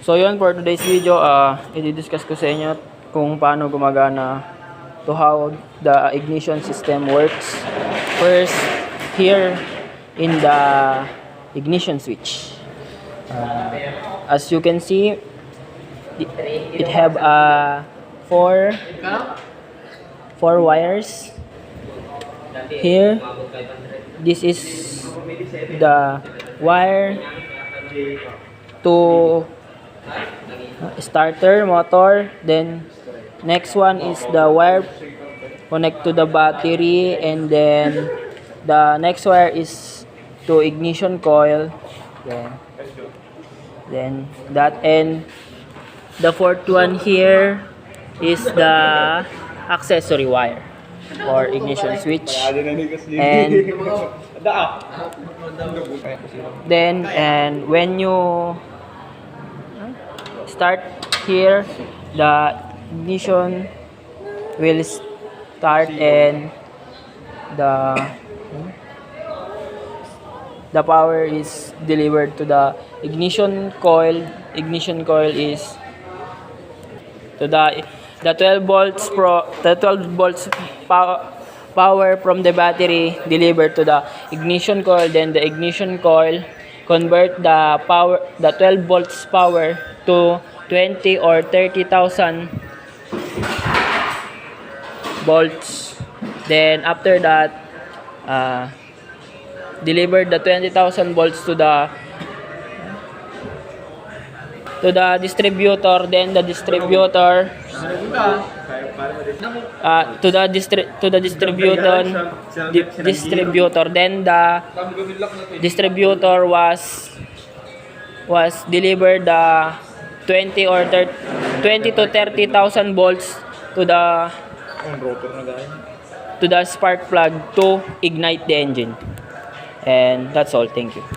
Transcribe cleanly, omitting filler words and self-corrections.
So yun, for today's video, i-discuss ko sa inyo kung paano gumagana to how the ignition system works. First, here in the ignition switch. As you can see, it have four wires. Here, this is the wire to starter motor, then next one is the wire connect to the battery, and then the next wire is to ignition coil, then that, and the fourth one here is the accessory wire for ignition switch. And then when you start here, the ignition will start, and the power is delivered to the ignition coil. Ignition coil is to the 12 volts power from the battery delivered to the ignition coil. Then the ignition coil convert the 12 volts power to 20 or 30,000 volts. Then after that, deliver the 20,000 volts to the distributor. Then the distributor distributor. Then the distributor was delivered the 20 to 30,000 volts to the spark plug to ignite the engine. And that's all. Thank you.